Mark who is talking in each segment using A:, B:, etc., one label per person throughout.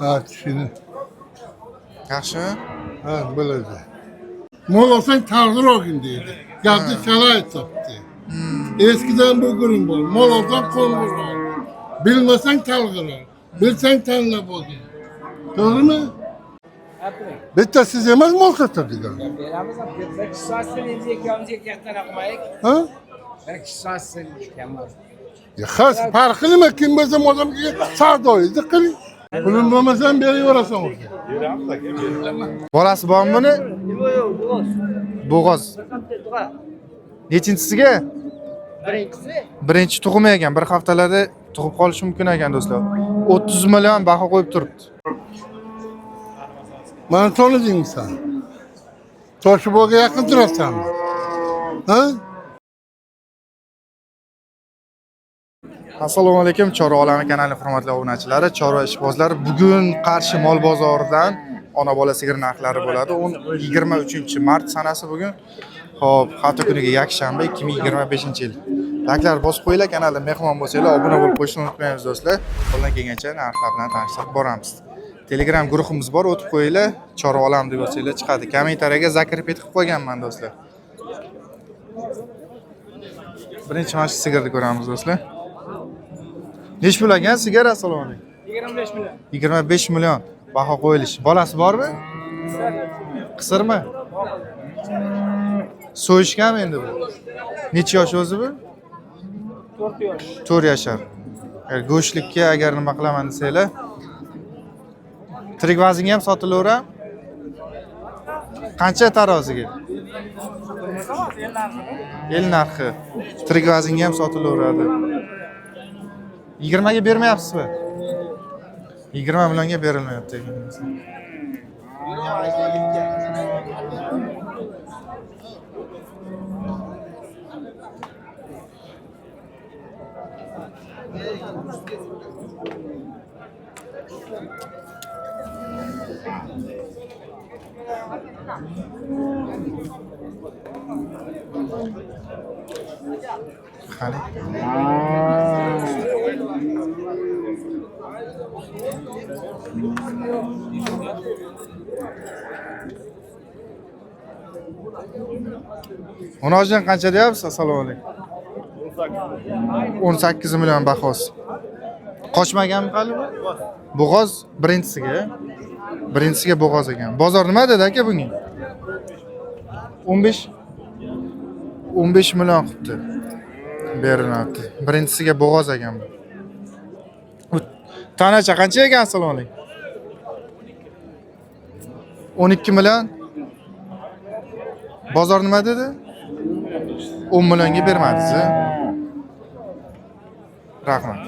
A: Ha, tushuni.
B: Yaxshimi?
A: Ha, bo'ladi. Mol olsang taqdir olgin deydi. Gapni chala aytyapti. Eskidan bugun bor. Mol olsang qo'ng'ir ol. Bilmasang talg'ir ol. Bilsang tanlab olgin. To'g'rimi? Bitta siz emas mol sotadigan.
C: Beramiz ham bir kishi so'zsin endi ikkovimizga kattana qilmaylik.
A: Ha?
C: Bir kishi so'zsin emas.
A: Xas farqi nima? Kim bo'lsa odamga savdoyni qil. Pulim bo'lmasam beraverasan.
B: Bolasi bormi buni? Bo'g'oz. Nechinchisiga?
C: Birinchisi
B: Birinchi tug'imi ekan. Bir haftalarda tug'ib qolishi mumkin ekan do'stlar. 30 million baho qo'yib turibdi.
A: Mana tanidingmi sen? Toshbo'ga yaqin turasanmi? Ha?
B: Assalomu alaykum, Chorva olami kanalining hurmatli obunachilari, chorva ishbozlari. Bugun Qarshi mol bozoridan ona bola sigir narxlari bo'ladi. 23-mart sanasi bugun. Xo'p, hafta kuniga yakshanba 2025-yil. Like'lar bosib qo'yinglar, kanalga mehmon bo'lsanglar, obuna bo'lib qo'yishni unutmaymiz do'stlar. Qo'ldan kelgancha narxlar bilan tanishib boramiz. Telegram guruhimiz bor, o'tib qo'yinglar. Chorva olam deb yozsanglar chiqadi. Kommentariyaga zakrib etib qo'yganman do'stlar. Birinchi mana shu sigirni ko'ramiz do'stlar. Nech pul ekan sigir? Assalomu alaykum.
C: 25 million.
B: 25 million baho qo'yilish. Bolasi bormi? Qisirmi? So'yishganmi endi bu? Necha yosh o'zi bu?
C: 4 yosh.
B: 4 yashar. Go'shtlikka agar nima qilaman desanglar, tirik vaznga ham sotilaveram. Qancha taroziga? El narxi. Tirik vaznga ham sotilaveradi. 20 ga bermayapsizmi? 20 millionga berilmayapti. Qani? Onajon qancha deyapsiz? Assalomu alaykum. 18 million bahosi. Qochmaganmi hali bu? Bo'g'oz birinchisiga. Birinchisiga bo'g'oz ekan. Bozor nima dedi aka bunga? 15 million qilibdi. Beriladi. Birinchisiga bo'g'oz ekan bu. Tanacha qancha ekan? Assalomu alaykum. 12 million. Bozor nima dedi? 10 millionga bermadingiz. Rahmat.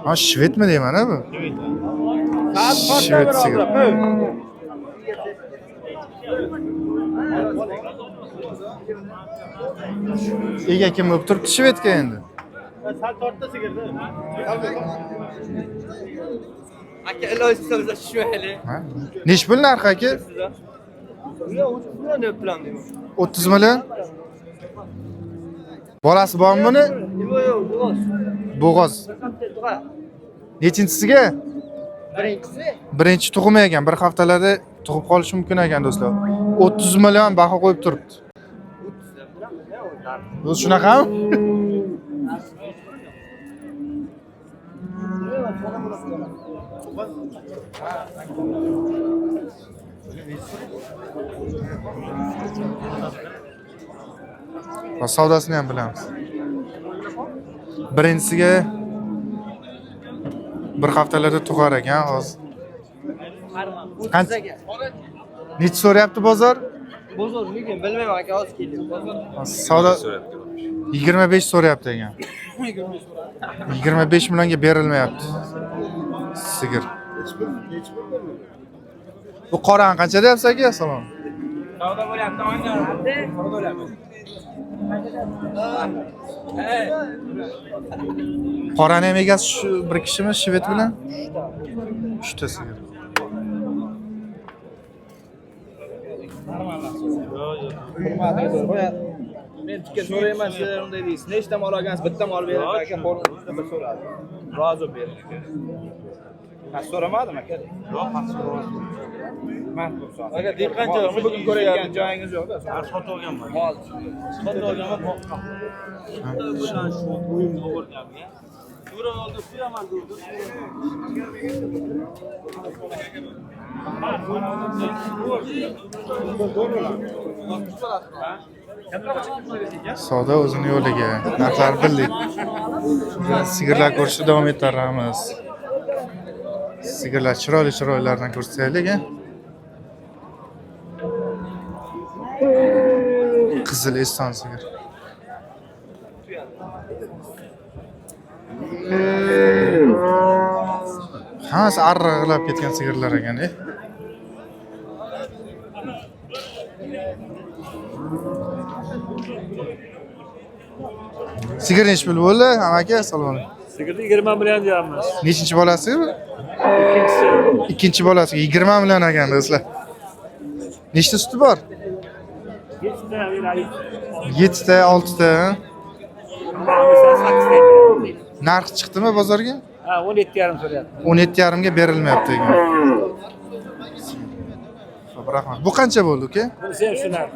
B: Ha, shvedmi deyman bu? Shved sigir. Ega kim bo'lib turibdi shvedga endi?
D: Sal tortda sigirdi.
C: Aka ilojsiz bizlar shu hali.
B: Nech pul narxi aka? 30 million. Bolasi bormi buni?
C: Yo'q,
B: Bo'g'oz. Nechinchisiga?
C: Birinchisi
B: Birinchi tug'imi ekan. Bir haftalarda tug'ib qolishi mumkin ekan do'stlar. 30 million baho qo'yib turibdi. Bu shunaqami? Va savdosini ham bilamiz. Birinchisiga bir haftalarda tug'ar ekan hozir. Qancha? Nech so'rayapti bozor?
C: bozor lekin bilmayman aka hozir keldim.
B: Savdo 25 so'rayapti ekan. 25 millionga berilmayapti. Sigir. Bu qoran qancha deyapsiz aka? Salom.
C: Savdo bo'lyapti, o'ynayapti. Savdo bo'lyapti.
B: Qorani ham egasi shu bir kishimi shved bilan? 3 ta sigir.
C: Men tikka so'rayman, sizlar unday deysiz. Nechta mol olgansiz? Bitta mol berib aka, qo'lingizda bir so'radi. Rozi bering aka. Ha, so'ramadim aka. Yo'q, men so'ramadim. Men qo'rqsam. Aka, dehqonchi, bugun ko'rayotgan joyingiz yo'q-da. Sotib olganman. Mol. Sotib olganman. Bundan shu o'yinga o'rgangan. So'rab oldi, suraman dedi.
B: Savdo o'zini yo'liga. Narxlar bildik. Sigirlar ko'rishda davom ettiramiz. Sigirlar chiroyli-chiroylardan ko'rsataylik. Qizil eston sigir. Hammasi arriqlab ketgan sigirlar ekan, Sigir nechi pul bo'ldi, amaki? Assalomu alaykum.
D: Sigirni 20 million deyapmiz.
B: Nechinchi bolasi bu?
D: Ikkinchisi.
B: Ikkinchi bolasi 20 million ekan do'stlar. Nechta suti bor?
D: 7 ta beraylik.
B: 7 ta, 6 ta.
D: Misol 8 ta.
B: Narx chiqdimi bozorga?
D: Ha, 17,5 so'rayapti.
B: 17,5 ga berilmayapti ekan. Xo'p, rahmat. Bu qancha bo'ldi, uka?
D: Bunisi ham shular.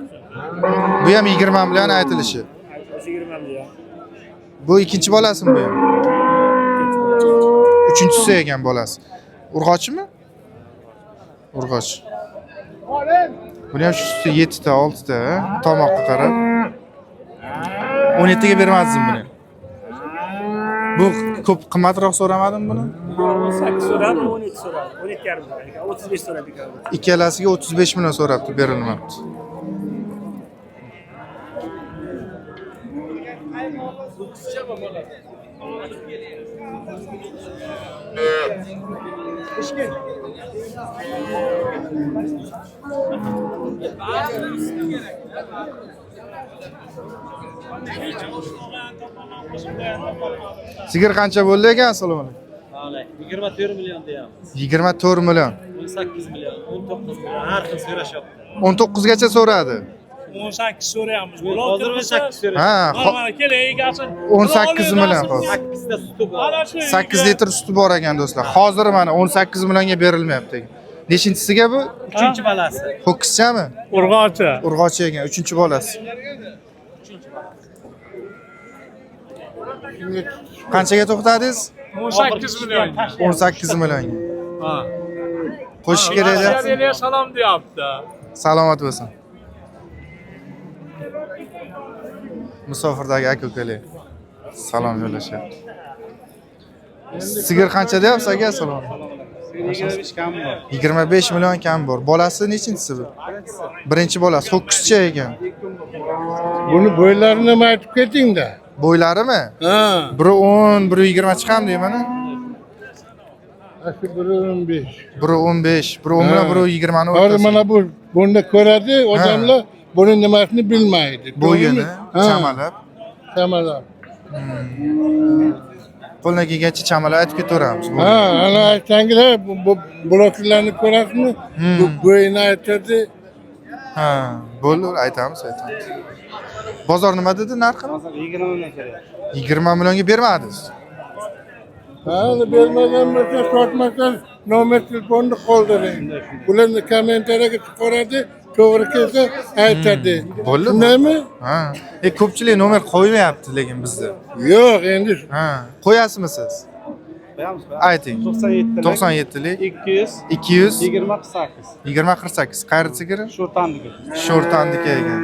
B: Bu ham 20 million aytilishi.
D: 20 million.
B: Bu ikkinchi bolasimi bu ham? Uchinchisi ekan bolasi. Urg'ochimi? Urg'och. Buni ham shu 7 ta, 6 ta, tomoqqa qarab. 17 ga bermadingizmi buni? Bu ko'p qimmatroq so'ramadimmi buni?
D: 18 so'radi, 17 so'radi. 17,5 so'radi. 35 so'radi.
B: Ikkalasiga 35 million so'rabdi, berilmabdi. Sigir qancha bo'ldi ekan? Assalomu alaykum.
D: 24 million deyapmiz.
B: 24 million.
D: 18 million, 19 million. Har xil so'rashyapti.
B: 19 gacha so'radi.
D: 18 so'rayapmiz. Hozir 18 so'rayapti.
B: Ha,
D: Mana keling, egasin.
B: 18 million hozir.
D: 8 ta suti bor.
B: 8 litr suti bor ekan do'stlar. Hozir mana 18 millionga berilmayapti ekan. Nechinchisiga bu?
D: 3-balasi.
B: Ho'kizchami?
D: Urg'ochi.
B: Urg'ochi ekan, 3-bolasi. Qanchaga to'xtadingiz?
D: 18 million.
B: 18 millionga.
D: Ha.
B: Qo'shish kerak edi.
D: Sizlarga salom deyapti.
B: Salomat bo'lsin. Musofirdagi aka-ukalar salom yo'lashyapti. Sigir qancha deyapsiz aka? Salom.
D: 25 kam bor.
B: 25 million kam bor. Bolasi nechinchisi bu? Birinchi bolasi ho'kizcha ekan.
A: Buni bo'ylarini nima aytib keting-da.
B: Bo'ylarimi?
A: Ha.
B: Biri 10, biri 20 chiqamdi mana.
A: Shu 15.
B: Biri 15, biri 10 bilan biri 20 ni
A: Hozir
B: o'rtasi.
A: mana bu bunda ko'radi, odamlar buni nimasini bilmaydi.
B: Bo'yini
A: Ha.
B: chamalab,
A: Chamalab.
B: qo'ldan kelgancha chamalab aytib ketaveramiz.
A: Ha, ana aytsangiz, bu bloklarni ko'rasizmi? Bu bo'yini aytadi.
B: Ha, bo'ldi, aytamiz. Bozor nima dedi narxi?
D: 20 million so'rayapti.
B: 20 millionga bermadingiz.
A: Ha, bermagan bo'lsa sotmasan, nomer telefonni qoldiring. Ularni kommentariyaga chiqaradi, to'g'ri kelsa aytadi.
B: Bo'ldimi?
A: Shundaymi?
B: Ha. Ko'pchilik nomer qo'ymayapti lekin bizda.
A: Yo'q, endi
B: Ha, qo'yasizmi siz?
D: Qo'yamiz.
B: Ayting.
D: 97
B: 97lik
D: 200
B: 200
D: 20 48.
B: 20 48. Qayerda sigiri?
D: Sho'rtandiki.
B: Sho'rtandika ekan.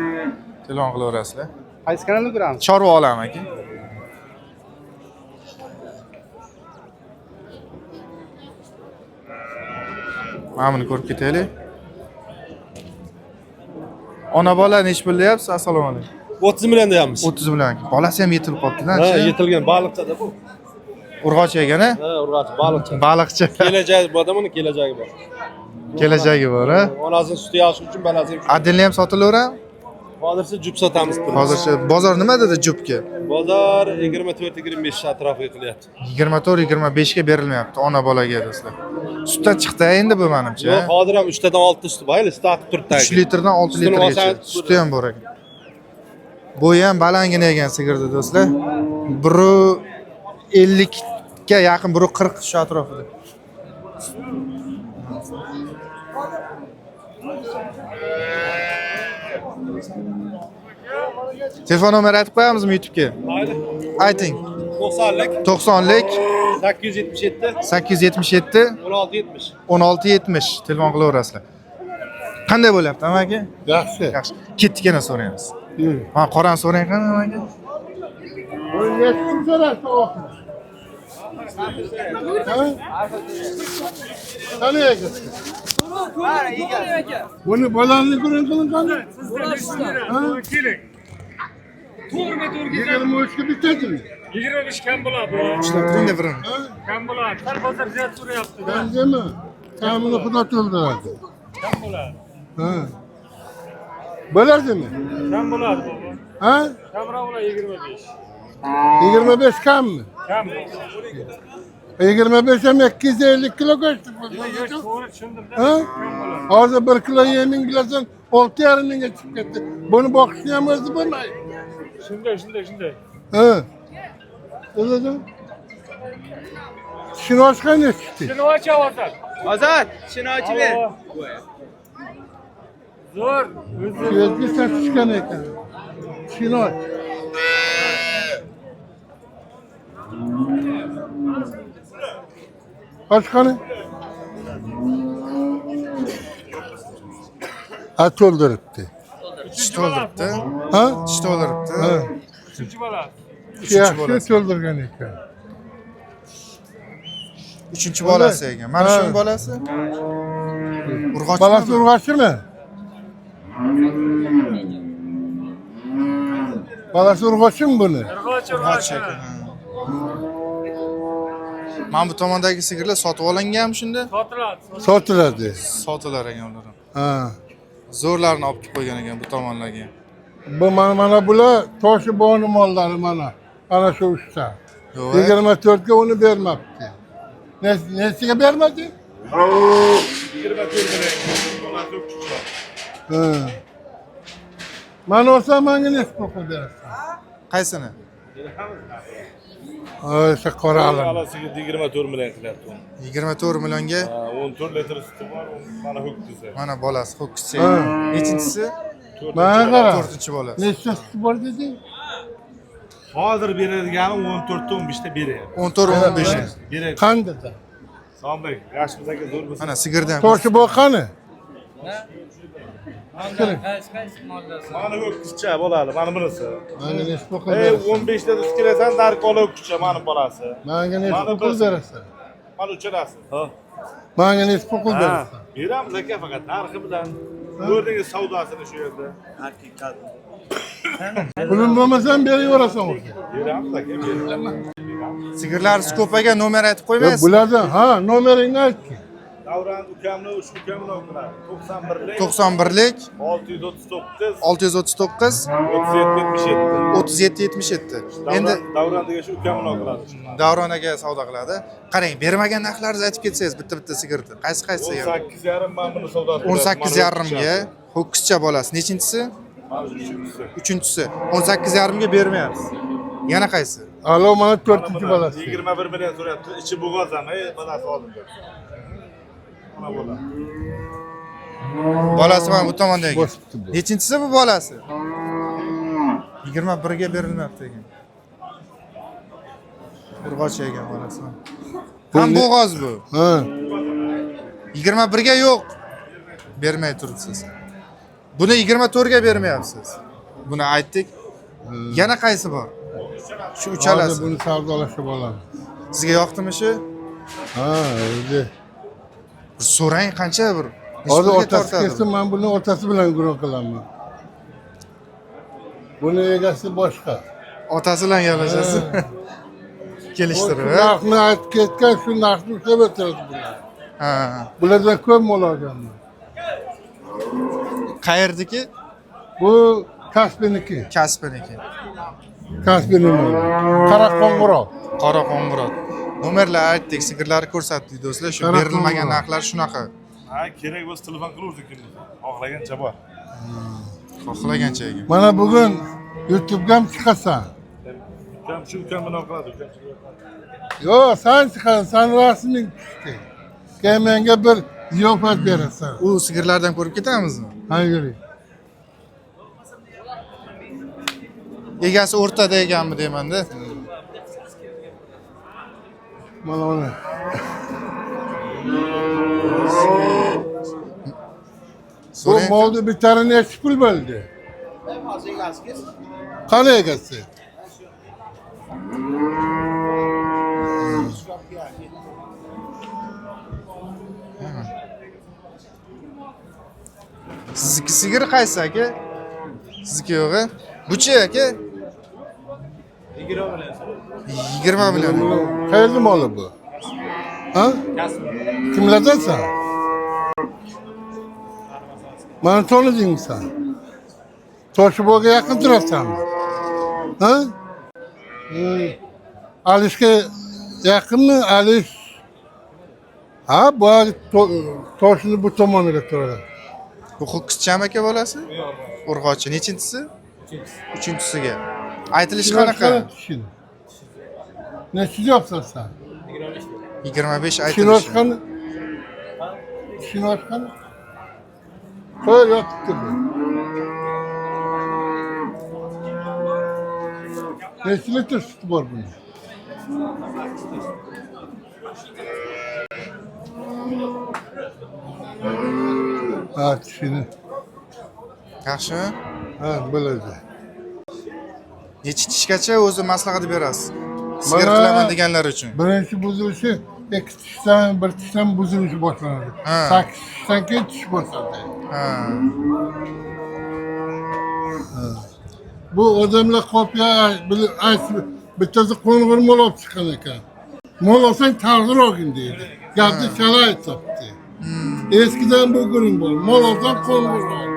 B: Telefon qilaverasizlar.
D: Qaysi kanalda ko'ramiz?
B: Chorva olaman aka. Mana buni ko'rib ketaylik. Ona bola nech pul deyapsiz? Assalomu alaykum.
E: 30 million deyapmiz.
B: 30 million. Bolasi ham yetilib qolibdi-da.
E: Ha, yetilgan baliqchada bu.
B: Urg'och ekan-a?
E: Ha, urg'ochi baliqcha.
B: Baliqchi.
E: Kelajagi bor, uni kelajagi bor.
B: Kelajagi bor, ha?
E: Onasini suti yaxshi uchun balasi.
B: Adilni ham sotilaveradi?
E: Hozircha jup sotamiz.
B: Hozircha bozor nima dedi jupga?
E: Bozor 24-25 atrofiga qilyapti.
B: 24-25 ga berilmayapti ona bolaga do'stlar. Sutdan chiqdi endi bu menimcha.
E: Yo'q, hozir ham 3 tadan 6 suti bor, stat turibdi.
B: 3 litrdan 6 litrgacha suti ham bor ekan. Bo'yi ham balangina ekan sigirni do'stlar. 150 ga yaqin, 140 shu atrofida. Telefon nomeri aytib qo'yamizmi YouTube'ga?
E: Mayli.
B: Ayting.
E: 90lik
B: 90lik
E: 877
B: 877
E: 1670.
B: 1670 telefon qilaverasizlar. Qanday bo'lyapti amaki?
A: Yaxshi.
B: Yaxshi. Kettikana so'raymiz.
A: Yur.
B: Ha, qorani so'rang qani amaki?
A: Bu yetkin so'rashdi oxir. Qanday ketdi? Buni balandlik qilin qani?
D: Keling. To'g'rimi to'g'ri
A: 23 ga bitadimi?
D: 25 kam bo'ladi.
B: Ishlab turing birini.
D: Kam bo'ladi. Sal hozir ziyod so'rayapti.
A: Benzema. Kamini xudo to'ldiradi.
D: Kam bo'ladi.
A: Ha. Bo'ladimi?
D: Kam bo'ladi baba.
A: Ha?
D: Kamroq bo'ladi 25.
A: 25 kammi?
D: Kam.
A: 25 ham 250 kilo ko'chdi.
D: To'g'ri tushundim-da.
A: Ha?
D: Kam bo'ladi.
A: Hozir 1 kilo yeming bilasan 6,5 mingga chiqib ketdi. Buni boqishni ham o'zi bo'lmaydi.
D: Shunday.
A: Ha. O'zida. Shuni ochgan eshikdi.
D: Shuni ochyapsan.
C: Ozod, shuni ochib ber.
D: Zo'r. O'zi
A: Yerga satishgan ekan. Shuni och. Ochqani? Ha, to'ldiribdi.
B: Tish to'ldiribdi.
A: Ha?
B: Tish to'ldiribdi.
A: Ha.
D: uchinchi bo'ladi.
A: Yaxshi to'ldirgan ekan.
B: Uchinchi bolasi ekan. Mana
A: Ha.
B: shuning bolasi. Urg'och.
A: Balasi urg'ochimi? Balasi urg'ochimi buni?
B: Urg'och ekan. Mana bu tomondagi sigirlar sotib olinganmi shunda?
D: Sotiladi.
A: Sotiladi.
B: Sotilar ekan ular.
A: Ha.
B: Zo'rlarni olib kelib qo'ygan ekan bu tomonlarga.
A: Bu mana bular toshi boni mollari mana. Ana shu uchta.
B: Yo'q.
A: 24 ga uni bermabdi. Nesiga bermadi?
E: 24 million. Bolasi yo'q chiqdi.
A: Ha. Mana olsa menga nesi qo'yib berasan.
B: Qaysini?
A: Ay, shu qora alim.
E: Bolasiga 24 million qilyapti.
B: 24 millionga
E: 14 litr suti bor, mana ho'kizi.
B: mana bolasi ho'kizcha.
A: Ha.
B: Nechinchisi?
A: Mana qara.
B: 4-chi bolasi.
A: Nechta suti bor deding?
E: Hozir beradigani 14 ta 15 ta beryapti.
B: 14-15.
E: Beradi.
A: Qandida?
E: Sonbek, yoshimiz aka zo'r bo'lsa.
B: Mana sigirdan.
A: Toshi boqani.
E: Mana ho'kizcha bo'ladi, mana bunisi.
A: Menga nesi qo'yib
E: Ey,
A: berasan.
E: 15 ta sut kelasan, darkola ho'kizcha mana bolasi.
A: Menga nesi
E: Mana
A: qo'yib berasan.
E: Mana uchalasi. Ha.
A: Menga nesi qo'yib berasan.
E: Beramiz aka faqat narxi bilan. Ko'rdingiz savdosini shu yerda.
A: Pulim bo'lmasam beraverasan.
E: Beramiz aka, beramiz.
B: Sigirlarimiz ko'paygan, nomer aytib qo'ymaysiz?
A: Bularda ha, nomeringni aytki.
E: Davron ukamni, ushbu ukamni o'qiladi. 91lik
B: 91lik
E: 639
B: 639
E: 3777.
B: 3777. Endi
E: Davron degan shu ukamni o'qiladi.
B: Davron aka savdo qiladi. Qarang, bermagan narxlaringizni aytib ketsangiz bitta sigirni. Qaysi?
E: 18,5 man buni savdosi.
B: 18,5 ga ho'kizcha bolasi. Nechinchisi?
E: Mana uchinchisi.
B: Uchinchisi. 18,5 ga bermayapsiz. Yana qaysi?
A: Alo, mana 4-chi bolasi.
E: 21 million so'rayapti. Ichi bo'g'oz ham, bolasi oldinda. Mana bola.
B: Bolasi mana bu tomondagi.
A: Bosibdi bu.
B: Nechinchisi bu bolasi? 21 ga berilmayapti ekan. Urg'och ekan bolasi. Ham bo'g'oz bu.
A: Ha.
B: 21 ga yo'q. Bermay turibsiz. Buni 24 ga bermayapsiz. Buni aytdik. Yana qaysi bor? Shu uchalasi.
A: Hozir buni savdolashib olamiz.
B: Sizga yoqdimi shu?
A: Ha, o'zi.
B: Bir so'rang qancha bir.
A: Hozir
B: Nechtaga
A: otasi
B: tortadi?
A: kelsa, men buni otasi bilan guruh qilaman. Buni egasi boshqa.
B: Otasi bilan gaplashasiz. Kelishtirib, ha?
A: Narxni aytib ketgan, shu narxni ushlab o'tiradi bular.
B: Ha.
A: Bulardan ko'p mol olganman.
B: Qayerdiki?
A: Bu Kaspiniki.
B: Kasbiniki.
A: Kaspinimi. Qora qo'ng'iroq.
B: Qora qo'ng'iroq. Nomerlar aytdik, sigirlarni ko'rsatdik do'stlar. Shu
A: Qora
B: berilmagan
A: qo'ng'iroq.
B: narxlar shunaqa.
E: Ha, kerak bo'lsa telefon qilaverdik kimdir. Xohlagancha bor.
B: Xohlagancha ekan.
A: Mana bugun YouTube'ga ham chiqasan.
E: Ukam shu ukam bilan qiladi, ukam.
A: Yo'q, sen chiqasan, sen rasming tushdi. Keyin menga bir ziyofat berasan.
B: U sigirlardan ko'rib ketamizmi?
A: Ha, yuring.
B: Egasi o'rtada ekanmi deyman-da.
A: Mana uni. Bu
B: So'rang.
A: molni bitari necha pul bo'ldi? Qani egasi?
B: Sizniki sigir qaysi aka? Sizniki yo'q-a? Buchi aka? 20 million.
A: Qayerda moli bu? Ha? Kimlardan sen? Bana tanıdın sen. Toshboga yaqin turasanmi? Ha? Alishga yaqinmi? Alish. Ha, bu toshni bu tomoniga turadi.
B: Bu ho'kizchami aka bolasi? Urg'ochi. Nechinchisi? Uchinchisiga. Aytilishi qanaqa?
A: Necha yopsan sen?
B: 25
A: Kino
B: aytilishi.
A: chiqqani? Kino chiqqani? Qo'y yotibdi bu. Necha litr suti bor buni? Ha, tishini.
B: Yaxshimi?
A: Ha, bo'ladi.
B: Necha tishgacha o'zi maslahat berasiz? Sigir qilaman deganlar uchun.
A: Birinchi buzilishi 2 tishdan, 1 tishdan buzilishi boshlanadi.
B: Ha.
A: 8 tishdan keyin tish bosadi.
B: Ha.
A: Bu odamlar kopya bittasi qo'ng'ir mol olib chiqqan ekan. Mol olsang taqdir olgin deydi. Gapni chala aytibdi. Eskidan bu guring bor. Mol olsang qo'ng'ir ol.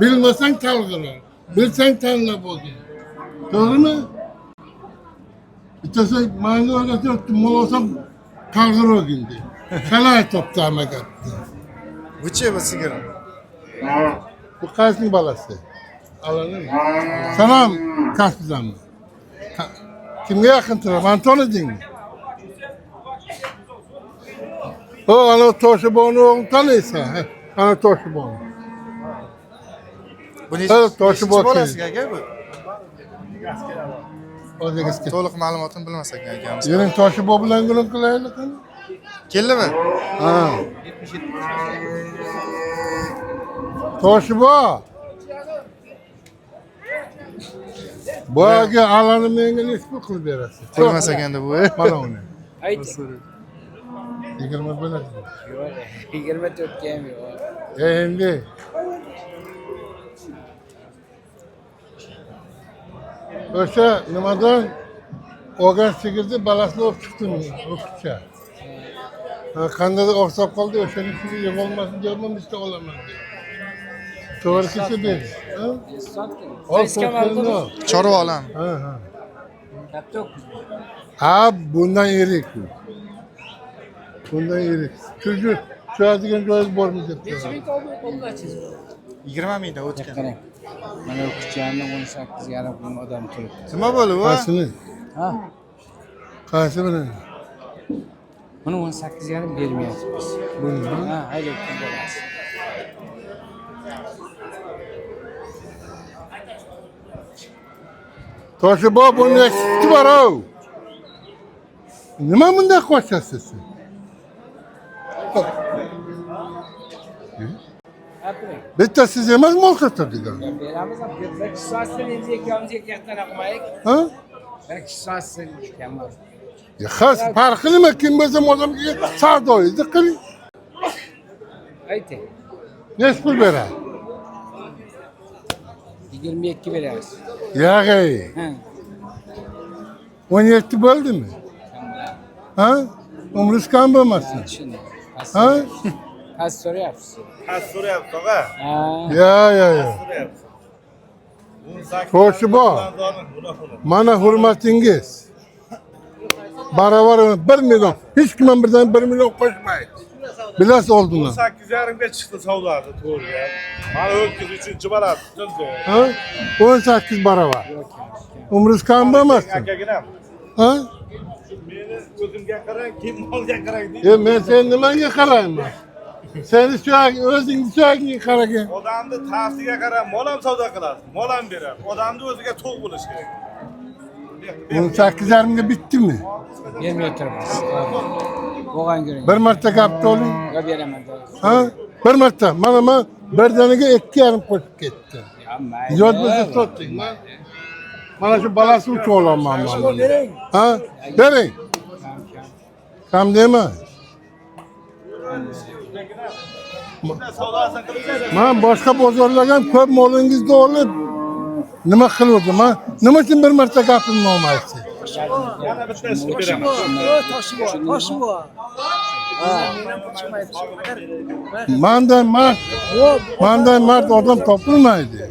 A: Bilmasang talg'ir ol. Bilsang tanlab olgin. To'g'rimi? Bittasi manga o'rgatyapti, mol olsam taqdir olgin deydi. Chala aytibdi hamma gapni.
B: Buchi bu sigir.
A: Bu qaysining balasi? Alanım. Sanam kasbidanmi? Kimga yaqin turadi? Mani tanidingmi? O, ana Toshiboni o'g'lini taniysan. Ana Toshiboni.
B: Bu
A: Ha, Toshibon
B: bolasi aka bu?
A: O'zingizga.
B: To'liq ma'lumotini bilmasak akamiz.
A: Yuring Toshibon bilan gurum qilaylik.
B: Keldimi?
A: Ha. Toshibon. Bu aka alani menga necha pul qilib berasiz?
B: Bilmasak endi bu.
A: Mana uni.
D: Ayt.
A: 20 bo'ladi.
D: Yo'q, 24 ga ham yo'q.
A: Endi. O'sha nimadan olgan sigirni balasini olib chiqdim o'qitcha. Qandaydir o'xshab qoldi, o'shaning ustiga yeb olmasin deyapman, işte olaman dedi. To'g'ri kelsa ber. Ol, sotganni.
B: Chorva olam.
A: Ha. Ha, bundan yirik. Bundan yirik. Çocuk çoğaltıken joyi bormu debdi.
B: 20 mingdan o'tgan.
D: Qarang. Mana bu kuchani 18 yarim kun odam turibdi.
B: Nima bo'ldi bu?
A: Qaysini?
D: Ha?
A: Qaysi bilan?
D: Buni 18 yarim bermayapmiz.
A: Buni.
D: Ha, haydab kun bo'lasiz.
A: Toshibon buni eshitdi bor o. Nima bunday qo'shasiz? Bitta siz emas mol sotadigan.
D: Beramiz ham bir kishi soatdan endi ikkalamiz yakdan qilmaylik.
A: Ha?
D: Bir kishi soatdan kamlar.
A: Ya xas farqi nima? Kim bo'lsa odamga savdoyni qiling.
D: Ayting.
A: Necha pul beradi?
D: 22 beramiz.
A: Yag'ay.
D: Ha.
A: 17 bo'ldimi? Ha? Umringiz kam bo'lmasin.
D: Tushundim.
A: Ha?
D: Haz so'rayapsiz.
E: Has so'rayapti, og'a.
D: Ha.
A: Ya.
E: So'rayapti.
A: Toshibon. Mana hurmatingiz. Baravar 1 million. Hech kim birdan 1 million qo'shmaydi. Bilasiz oldinmi?
E: 8,5 ga chiqdi savdosi to'g'ri. Mana 3-3 boradi.
A: Ha? 18 baravar. Umringiz kam bo'lmasin.
E: Akaginam.
A: Ha?
E: Meni o'zimga qarang, kim molga qarang deydi.
A: Men sen nimaga qarayman? Seni suyag, o'zingni suyagingga qaragan.
E: Odamni tafsiga qarab mol ham savdo qiladi, mol ham beradi. Odamni o'ziga to'q bo'lish kerak.
A: 18,5 ga bitdimi?
F: Bermayapmiz. Bo'lgan ko'ring.
A: Bir marta gapni oling.
F: Yo beraman.
A: Ha? Bir marta. Mana men birdaniga 2,5 qo'shib ketdi.
F: Ya mayli.
A: Ijod bo'lsa soting. Mana shu balasi uchun olaman men.
F: Bering.
A: Ha? Bering. Kam dema.
E: Savdosini qilib
A: Men boshqa bozorlarga ham ko'p molingizni olib nima qildim? Ha? Nima uchun bir marta gapimni olmaysiz?
E: yana bittasini beraman.
F: Toshi bor.
A: Mandan mard odam topilmaydi.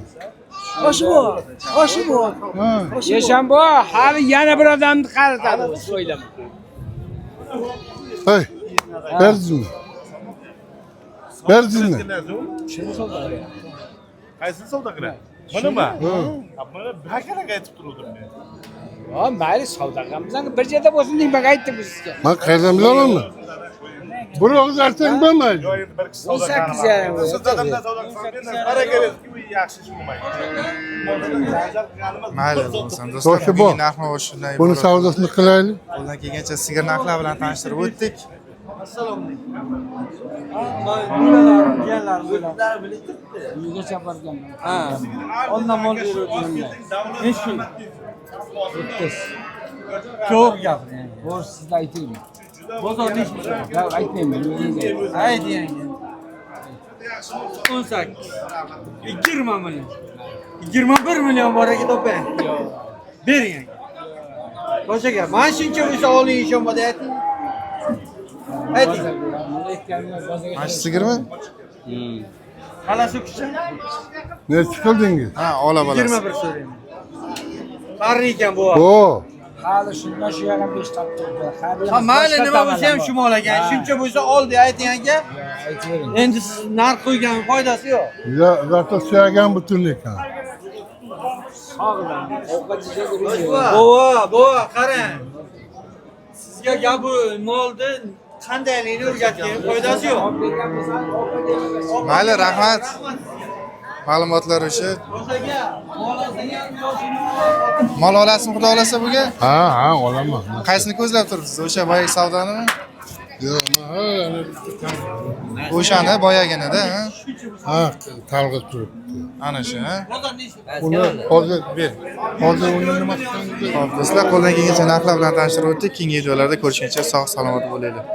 F: Toshi bor. Toshi bor.
A: Ha.
F: Yeshanbo, hali yana bir odamni qaritadi, o'ylama.
A: Hey. Berdingmi? Berdingmi?
E: Qaysi savdo qiladi? Bunimi? Mana bakalaga aytib turdim men.
F: Ha, mayli savdo qilamiz. Bir joyda bo'lsin deb bak aytdim sizga.
A: Men qayerdan bilamanmi? Bir og'iz aytsang bo'lmaydi.
E: Yo endi bir kishi savdo
F: 18 yarim.
E: Siz dadamdan savdo qilsangiz baraka bersin, yaxshi ish bo'lmaydi.
B: Mayli bo'lsin do'stlar.
A: Toshi bor.
B: Bugungi narx-navo shunday.
A: Buni savdosini qilaylik.
B: Qo'ldan kelgancha sigir narxlari bilan tanishtirib o'tdik.
F: Uyga chapargan. Ha. Ondan mol beruvdim. Hech kim. O'ttiz. Ko'p gapiring. Bo'sh sizga aytaymi? Bozor nechta? Yo'q, aytmayman. Ayting. 18. 20 million. 21 million bor ekan toping. Yo'q. Bering. Boshqa gap. Mana shuncha bo'lsa oling ishonmadi ayting. Ayting.
B: Mana shu sigirmi?
F: Qalasi kuchcha?
A: Nechi qildingiz?
B: Ha, ola bolasi.
F: 21 so'rayman. Qari ekan bu.
A: O,
F: Hali shundan shu yoqqa 5 topdi. Ha, mayli nima bo'lsa ham shumol ekan. Shuncha bo'lsa ol deb ayting aka. Aytavering. Endi siz narx qo'ygan foydasi yo'q.
A: ya zato suyagan butun ekan.
F: Sog'dan. Ovqat yeydi. Bova, qarang. Sizga gapi molni qandayligini o'rgatgan, foydasi yo'q.
B: Mayli, rahmat. Ma'lumotlar uchun. Mol olasizmi, xudo olasa bugun?
A: Ha, olaman.
B: Qaysini ko'zlab turibsiz? O'sha boyagi savdonimi?
A: Yo'q,
B: O'shani boyaginida, ha?
A: ha, talg'ib turibdi.
B: Ana shu, ha?
A: Uni hozir ber. Hozir uni nima qilsangiz?
B: Xo'p, do'stlar, qo'ldan kelgancha narxlar bilan tanishtirib o'tdik. Keyingi videolarda ko'rishguncha sog' salomat bo'linglar.